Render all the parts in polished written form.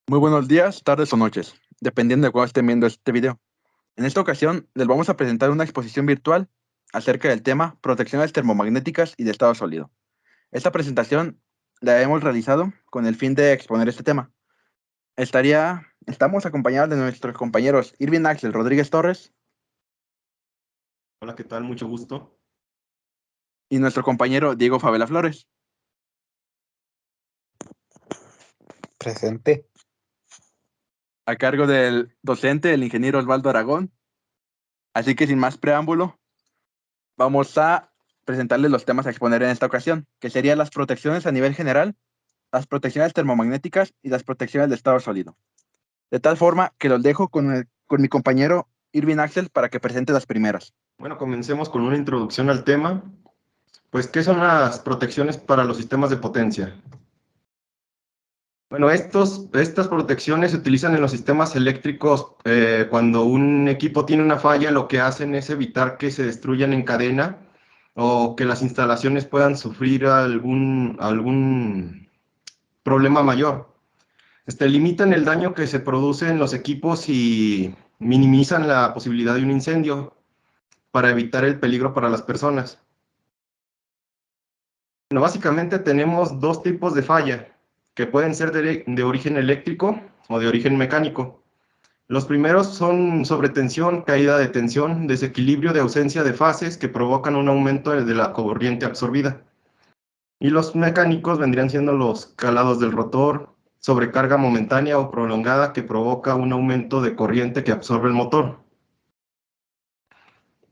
Muy buenos días, tardes o noches, dependiendo de cuándo estén viendo este video. En esta ocasión les vamos a presentar una exposición virtual acerca del tema protecciones termomagnéticas y de estado sólido. Esta presentación la hemos realizado con el fin de exponer este tema. Estamos acompañados de nuestros compañeros Irving Axel Rodríguez Torres Hola, ¿qué tal? Mucho gusto. y nuestro compañero Diego Favela Flores. Presente. A cargo del docente, el ingeniero Osvaldo Aragón. Así que sin más preámbulo, vamos a presentarles los temas a exponer en esta ocasión, que serían las protecciones a nivel general, las protecciones termomagnéticas y las protecciones de estado sólido. De tal forma que los dejo con mi compañero Irving Axel para que presente las primeras. Bueno, comencemos con una introducción al tema. Pues, ¿qué son las protecciones para los sistemas de potencia? Bueno, estas protecciones se utilizan en los sistemas eléctricos cuando un equipo tiene una falla. Lo que hacen es evitar que se destruyan en cadena o que las instalaciones puedan sufrir algún problema mayor. Limitan el daño que se produce en los equipos y minimizan la posibilidad de un incendio para evitar el peligro para las personas. Bueno, básicamente tenemos dos tipos de falla, que pueden ser de origen eléctrico o de origen mecánico. Los primeros son sobretensión, caída de tensión, desequilibrio de ausencia de fases que provocan un aumento de la corriente absorbida. Y los mecánicos vendrían siendo los calados del rotor, sobrecarga momentánea o prolongada que provoca un aumento de corriente que absorbe el motor.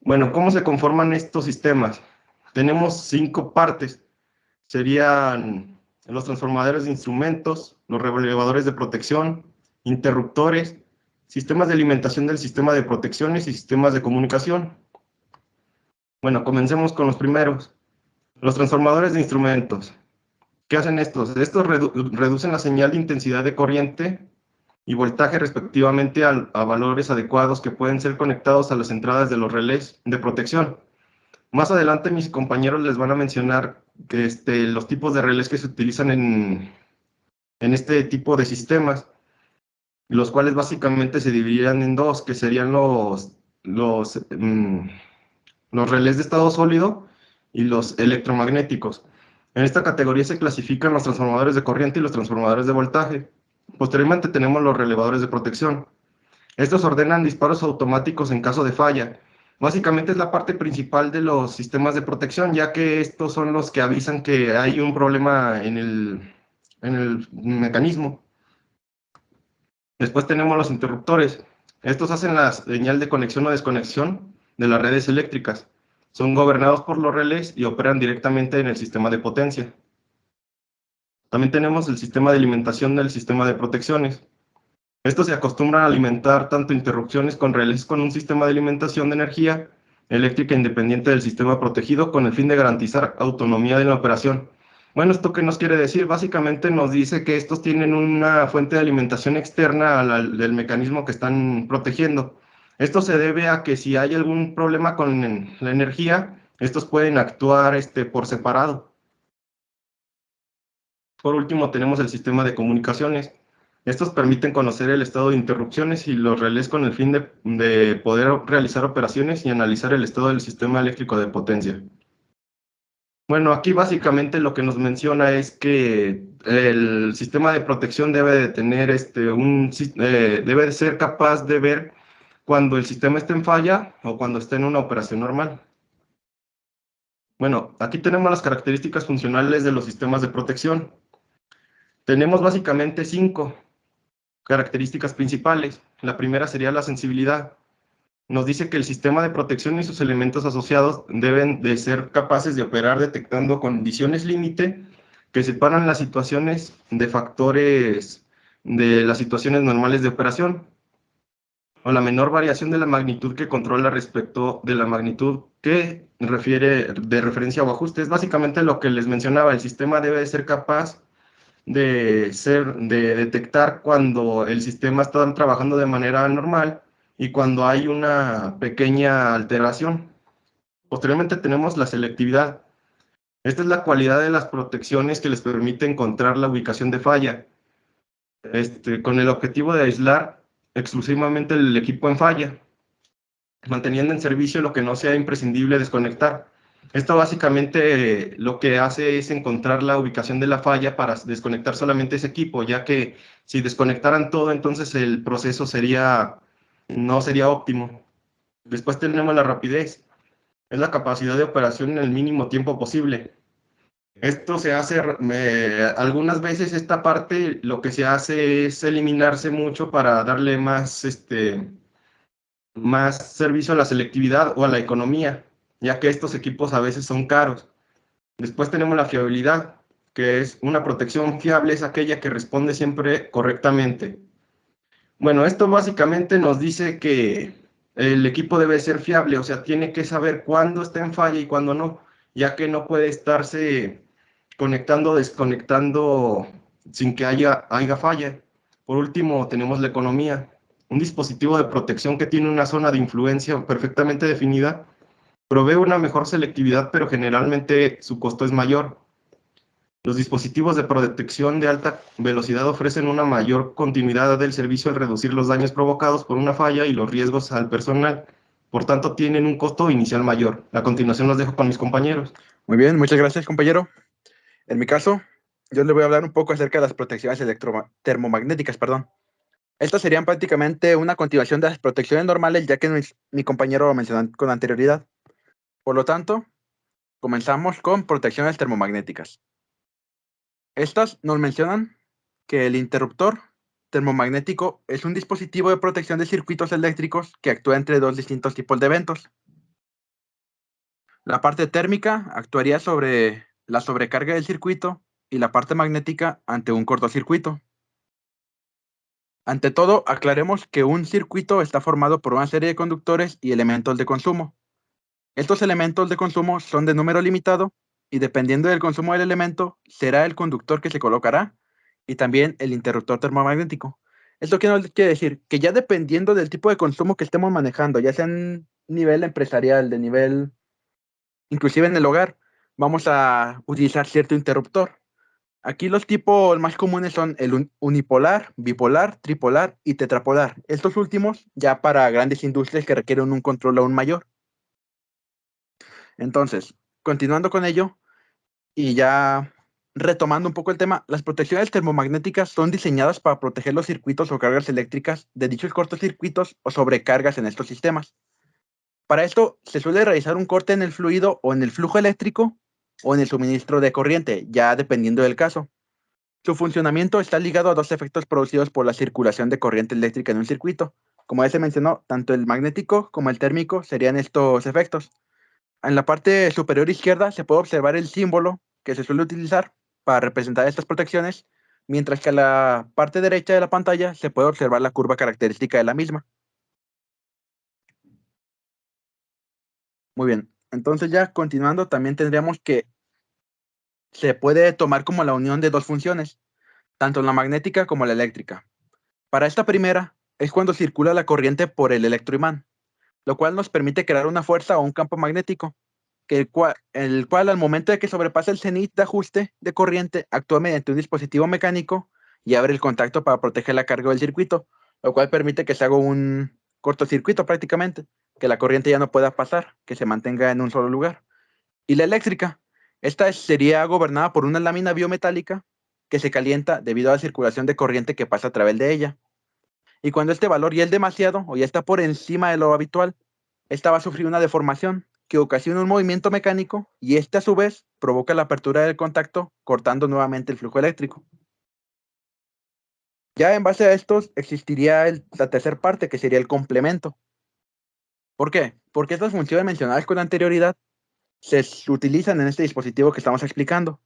Bueno, ¿cómo se conforman estos sistemas? Tenemos 5 partes. Serían los transformadores de instrumentos, los relevadores de protección, interruptores, sistemas de alimentación del sistema de protecciones y sistemas de comunicación. Bueno, comencemos con los primeros. Los transformadores de instrumentos. ¿Qué hacen estos? Estos reducen la señal de intensidad de corriente y voltaje respectivamente a valores adecuados que pueden ser conectados a las entradas de los relés de protección. Más adelante mis compañeros les van a mencionar que los tipos de relés que se utilizan en este tipo de sistemas, los cuales básicamente se dividirían en dos, que serían los relés de estado sólido y los electromagnéticos. En esta categoría se clasifican los transformadores de corriente y los transformadores de voltaje. Posteriormente tenemos los relevadores de protección. Estos ordenan disparos automáticos en caso de falla. Básicamente es la parte principal de los sistemas de protección, ya que estos son los que avisan que hay un problema en el mecanismo. Después tenemos los interruptores. Estos hacen la señal de conexión o desconexión de las redes eléctricas. Son gobernados por los relés y operan directamente en el sistema de potencia. También tenemos el sistema de alimentación del sistema de protecciones. Estos se acostumbran a alimentar tanto interrupciones con relés con un sistema de alimentación de energía eléctrica independiente del sistema protegido con el fin de garantizar autonomía de la operación. Bueno, ¿esto qué nos quiere decir? Básicamente nos dice que estos tienen una fuente de alimentación externa del mecanismo que están protegiendo. Esto se debe a que si hay algún problema con la energía, estos pueden actuar por separado. Por último, tenemos el sistema de comunicaciones. Estos permiten conocer el estado de interrupciones y los relés con el fin de poder realizar operaciones y analizar el estado del sistema eléctrico de potencia. Bueno, aquí básicamente lo que nos menciona es que el sistema de protección debe de tener debe de ser capaz de ver cuando el sistema está en falla o cuando está en una operación normal. Bueno, aquí tenemos las características funcionales de los sistemas de protección. Tenemos básicamente 5 características principales. La primera sería la sensibilidad. Nos dice que el sistema de protección y sus elementos asociados deben de ser capaces de operar detectando condiciones límite que separan las situaciones de factores de las situaciones normales de operación, o la menor variación de la magnitud que controla respecto de la magnitud que refiere de referencia o ajuste. Es básicamente lo que les mencionaba. El sistema debe de ser capaz de detectar cuando el sistema está trabajando de manera normal y cuando hay una pequeña alteración. Posteriormente tenemos la selectividad. Esta es la cualidad de las protecciones que les permite encontrar la ubicación de falla. con el objetivo de aislar exclusivamente el equipo en falla, manteniendo en servicio lo que no sea imprescindible desconectar. Esto básicamente lo que hace es encontrar la ubicación de la falla para desconectar solamente ese equipo, ya que si desconectaran todo, entonces el proceso no sería óptimo. Después tenemos la rapidez, es la capacidad de operación en el mínimo tiempo posible. Esto se hace, algunas veces esta parte lo que se hace es eliminarse mucho para darle más servicio a la selectividad o a la economía, ya que estos equipos a veces son caros. Después tenemos la fiabilidad, que es una protección fiable, es aquella que responde siempre correctamente. Bueno, esto básicamente nos dice que el equipo debe ser fiable, o sea, tiene que saber cuándo está en falla y cuándo no, ya que no puede estarse conectando o desconectando sin que haya falla. Por último, tenemos la economía, un dispositivo de protección que tiene una zona de influencia perfectamente definida, provee una mejor selectividad, pero generalmente su costo es mayor. Los dispositivos de protección de alta velocidad ofrecen una mayor continuidad del servicio al reducir los daños provocados por una falla y los riesgos al personal. Por tanto, tienen un costo inicial mayor. A continuación los dejo con mis compañeros. Muy bien, muchas gracias, compañero. En mi caso, yo le voy a hablar un poco acerca de las protecciones termomagnéticas, perdón. Estas serían prácticamente una continuación de las protecciones normales, ya que mi compañero lo mencionó con anterioridad. Por lo tanto, comenzamos con protecciones termomagnéticas. Estas nos mencionan que el interruptor termomagnético es un dispositivo de protección de circuitos eléctricos que actúa entre dos distintos tipos de eventos. La parte térmica actuaría sobre la sobrecarga del circuito y la parte magnética ante un cortocircuito. Ante todo, aclaremos que un circuito está formado por una serie de conductores y elementos de consumo. Estos elementos de consumo son de número limitado y dependiendo del consumo del elemento, será el conductor que se colocará y también el interruptor termomagnético. ¿Esto qué nos quiere decir? Que ya dependiendo del tipo de consumo que estemos manejando, ya sea en nivel empresarial, de nivel inclusive en el hogar, vamos a utilizar cierto interruptor. Aquí los tipos más comunes son el unipolar, bipolar, tripolar y tetrapolar. Estos últimos ya para grandes industrias que requieren un control aún mayor. Entonces, continuando con ello y ya retomando un poco el tema, las protecciones termomagnéticas son diseñadas para proteger los circuitos o cargas eléctricas de dichos cortocircuitos o sobrecargas en estos sistemas. Para esto se suele realizar un corte en el fluido o en el flujo eléctrico o en el suministro de corriente, ya dependiendo del caso. Su funcionamiento está ligado a dos efectos producidos por la circulación de corriente eléctrica en un circuito. Como ya se mencionó, tanto el magnético como el térmico serían estos efectos. En la parte superior izquierda se puede observar el símbolo que se suele utilizar para representar estas protecciones, mientras que a la parte derecha de la pantalla se puede observar la curva característica de la misma. Muy bien, entonces ya continuando, también tendríamos que se puede tomar como la unión de dos funciones, tanto la magnética como la eléctrica. Para esta primera es cuando circula la corriente por el electroimán, lo cual nos permite crear una fuerza o un campo magnético, el cual al momento de que sobrepasa el cenit de ajuste de corriente actúa mediante un dispositivo mecánico y abre el contacto para proteger la carga del circuito, lo cual permite que se haga un cortocircuito prácticamente, que la corriente ya no pueda pasar, que se mantenga en un solo lugar. Y la eléctrica, esta sería gobernada por una lámina biometálica que se calienta debido a la circulación de corriente que pasa a través de ella. Y cuando este valor ya es demasiado o ya está por encima de lo habitual, esta va a sufrir una deformación que ocasiona un movimiento mecánico y este a su vez provoca la apertura del contacto cortando nuevamente el flujo eléctrico. Ya en base a estos existiría la tercera parte que sería el complemento. ¿Por qué? Porque estas funciones mencionadas con anterioridad se utilizan en este dispositivo que estamos explicando,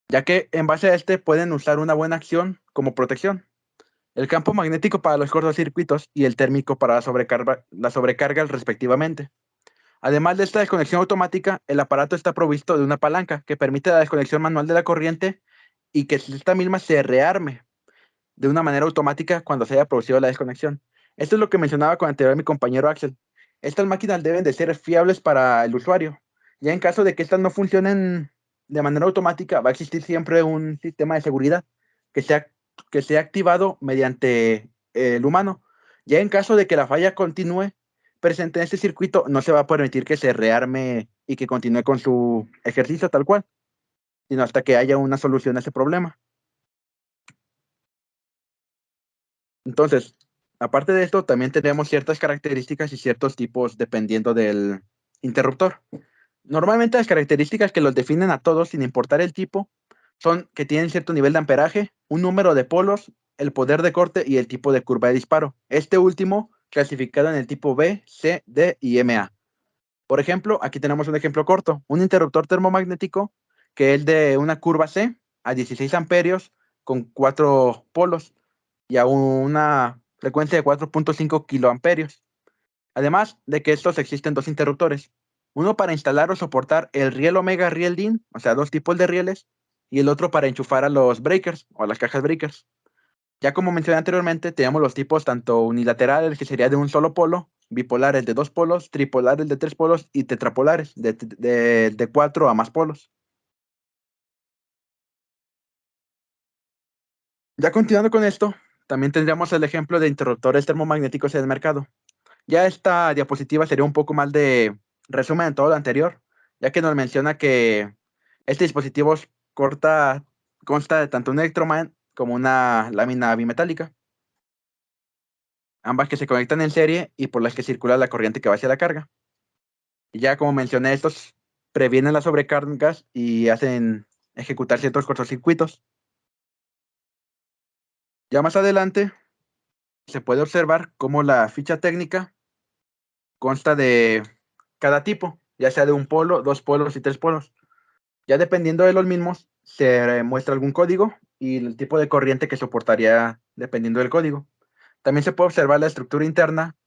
ya que en base a este pueden usar una buena acción como protección. El campo magnético para los cortocircuitos y el térmico para la sobrecarga respectivamente. Además de esta desconexión automática, el aparato está provisto de una palanca que permite la desconexión manual de la corriente y que esta misma se rearme de una manera automática cuando se haya producido la desconexión. Esto es lo que mencionaba con anterior mi compañero Axel. Estas máquinas deben de ser fiables para el usuario. Ya en caso de que estas no funcionen de manera automática, va a existir siempre un sistema de seguridad que sea que sea activado mediante el humano. Ya en caso de que la falla continúe presente en este circuito, no se va a permitir que se rearme y que continúe con su ejercicio tal cual, sino hasta que haya una solución a ese problema. Entonces, aparte de esto, también tenemos ciertas características y ciertos tipos dependiendo del interruptor. Normalmente las características que los definen a todos, sin importar el tipo, son que tienen cierto nivel de amperaje, un número de polos, el poder de corte y el tipo de curva de disparo. Este último clasificado en el tipo B, C, D y MA. Por ejemplo, aquí tenemos un ejemplo corto, un interruptor termomagnético que es de una curva C a 16 amperios con 4 polos y a una frecuencia de 4.5 kiloamperios. Además de que estos existen dos interruptores, uno para instalar o soportar el riel omega riel DIN, o sea, dos tipos de rieles, y el otro para enchufar a los breakers o a las cajas breakers. Ya como mencioné anteriormente, tenemos los tipos tanto unilaterales, que sería de un solo polo, bipolares de dos polos, tripolares de tres polos y tetrapolares de cuatro a más polos. Ya continuando con esto, también tendríamos el ejemplo de interruptores termomagnéticos en el mercado. Ya esta diapositiva sería un poco más de resumen de todo lo anterior, ya que nos menciona que este dispositivo consta de tanto un electroman como una lámina bimetálica, ambas que se conectan en serie y por las que circula la corriente que va hacia la carga. Y ya como mencioné, estos previenen las sobrecargas y hacen ejecutar ciertos cortocircuitos. Ya más adelante se puede observar cómo la ficha técnica consta de cada tipo, ya sea de un polo, dos polos y tres polos. Ya dependiendo de los mismos, se muestra algún código y el tipo de corriente que soportaría dependiendo del código. También se puede observar la estructura interna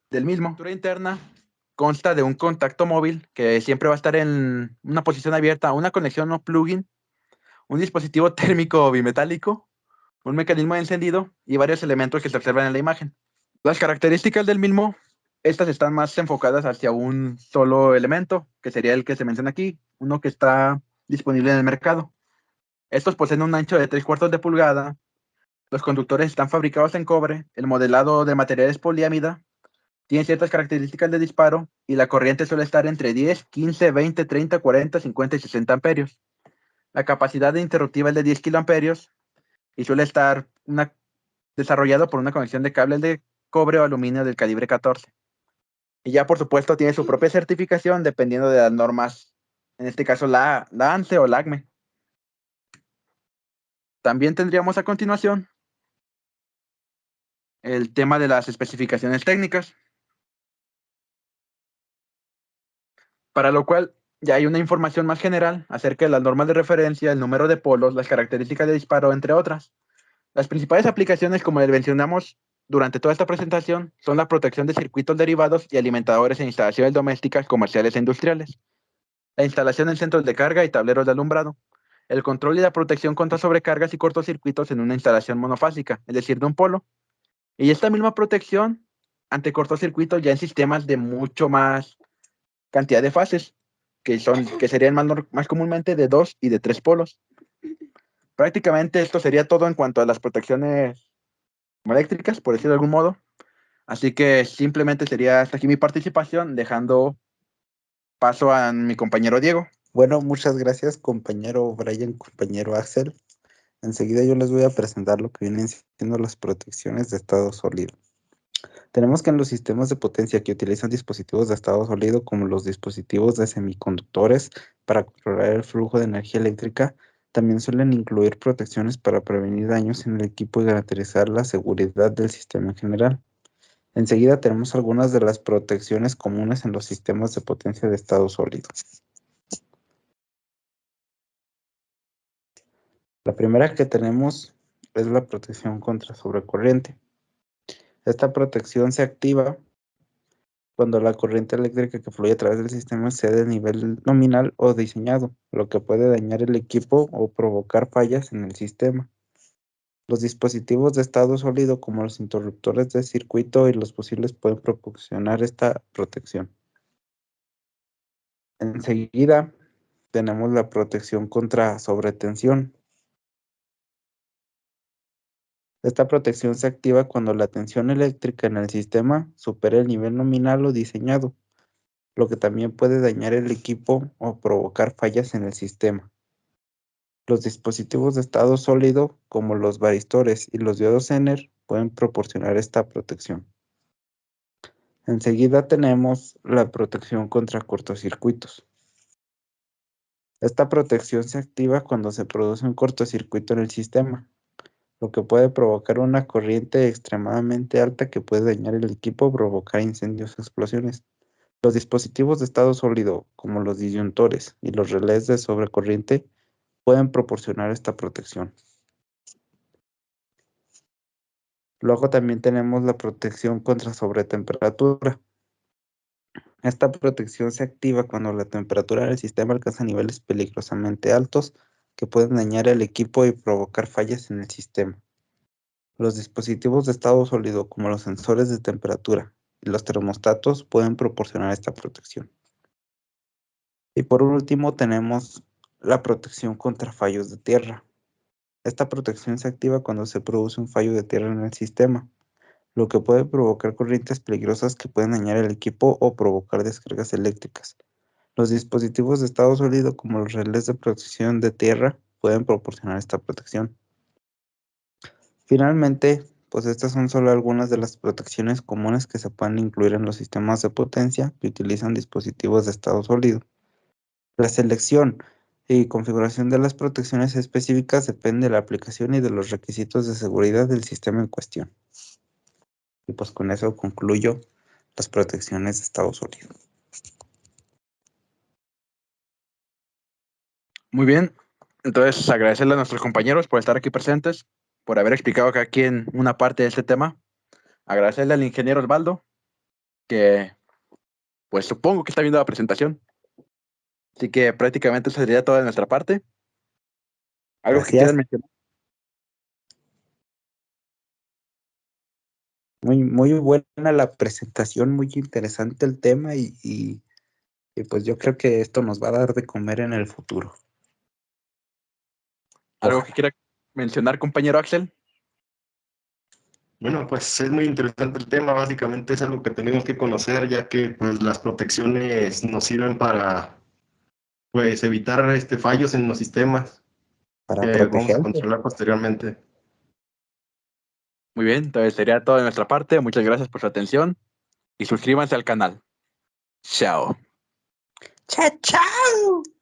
del mismo. La estructura interna consta de un contacto móvil que siempre va a estar en una posición abierta, una conexión o plugin, un dispositivo térmico bimetálico, un mecanismo de encendido y varios elementos que se observan en la imagen. Las características del mismo, estas están más enfocadas hacia un solo elemento, que sería el que se menciona aquí, uno que está disponible en el mercado. Estos poseen un ancho de 3/4 de pulgada, los conductores están fabricados en cobre, el modelado de material es poliámida, tiene ciertas características de disparo y la corriente suele estar entre 10, 15, 20, 30, 40, 50 y 60 amperios. La capacidad de interruptiva es de 10 kiloamperios y suele estar desarrollado por una conexión de cables de cobre o aluminio del calibre 14. Y ya por supuesto tiene su propia certificación dependiendo de las normas, en este caso la ANSE o la ACME. También tendríamos a continuación el tema de las especificaciones técnicas, para lo cual ya hay una información más general acerca de las normas de referencia, el número de polos, las características de disparo, entre otras. Las principales aplicaciones, como les mencionamos durante toda esta presentación, son la protección de circuitos derivados y alimentadores en instalaciones domésticas, comerciales e industriales, la instalación en centros de carga y tableros de alumbrado, el control y la protección contra sobrecargas y cortocircuitos en una instalación monofásica, es decir, de un polo, y esta misma protección ante cortocircuitos ya en sistemas de mucho más cantidad de fases, que serían más comúnmente de dos y de tres polos. Prácticamente esto sería todo en cuanto a las protecciones eléctricas, por decirlo de algún modo. Así que simplemente sería hasta aquí mi participación, dejando paso a mi compañero Diego. Bueno, muchas gracias, compañero Brian, compañero Axel. Enseguida yo les voy a presentar lo que vienen siendo las protecciones de estado sólido. Tenemos que en los sistemas de potencia que utilizan dispositivos de estado sólido, como los dispositivos de semiconductores para controlar el flujo de energía eléctrica, también suelen incluir protecciones para prevenir daños en el equipo y garantizar la seguridad del sistema en general. Enseguida tenemos algunas de las protecciones comunes en los sistemas de potencia de estado sólido. La primera que tenemos es la protección contra sobrecorriente. Esta protección se activa cuando la corriente eléctrica que fluye a través del sistema sea de nivel nominal o diseñado, lo que puede dañar el equipo o provocar fallas en el sistema. Los dispositivos de estado sólido, como los interruptores de circuito y los fusibles, pueden proporcionar esta protección. Enseguida tenemos la protección contra sobretensión. Esta protección se activa cuando la tensión eléctrica en el sistema supera el nivel nominal o diseñado, lo que también puede dañar el equipo o provocar fallas en el sistema. Los dispositivos de estado sólido, como los varistores y los diodos Zener, pueden proporcionar esta protección. Enseguida tenemos la protección contra cortocircuitos. Esta protección se activa cuando se produce un cortocircuito en el sistema, lo que puede provocar una corriente extremadamente alta que puede dañar el equipo o provocar incendios o explosiones. Los dispositivos de estado sólido, como los disyuntores y los relés de sobrecorriente, pueden proporcionar esta protección. Luego también tenemos la protección contra sobretemperatura. Esta protección se activa cuando la temperatura del sistema alcanza niveles peligrosamente altos que pueden dañar el equipo y provocar fallas en el sistema. Los dispositivos de estado sólido, como los sensores de temperatura y los termostatos, pueden proporcionar esta protección. Y por último tenemos la protección contra fallos de tierra. Esta protección se activa cuando se produce un fallo de tierra en el sistema, lo que puede provocar corrientes peligrosas que pueden dañar el equipo o provocar descargas eléctricas. Los dispositivos de estado sólido, como los relés de protección de tierra, pueden proporcionar esta protección. Finalmente, pues estas son solo algunas de las protecciones comunes que se pueden incluir en los sistemas de potencia que utilizan dispositivos de estado sólido. La selección y configuración de las protecciones específicas depende de la aplicación y de los requisitos de seguridad del sistema en cuestión. Y pues con eso concluyo las protecciones de estado sólido. Muy bien. Entonces, agradecerle a nuestros compañeros por estar aquí presentes, por haber explicado cada quien una parte de este tema. Agradecerle al ingeniero Osvaldo, que pues supongo que está viendo la presentación. Así que prácticamente eso sería todo de nuestra parte. ¿Algo que Gracias. quieran mencionar? Muy buena la presentación, muy interesante el tema y pues yo creo que esto nos va a dar de comer en el futuro. ¿Algo Ojalá. que quiera mencionar, compañero Axel? Bueno, pues es muy interesante el tema, básicamente es algo que tenemos que conocer, ya que pues, las protecciones nos sirven para pues, evitar fallos en los sistemas Para que vamos a protegerte. controlar posteriormente. Muy bien, entonces sería todo de nuestra parte. Muchas gracias por su atención y suscríbanse al canal. Chao. ¡Chao, chao!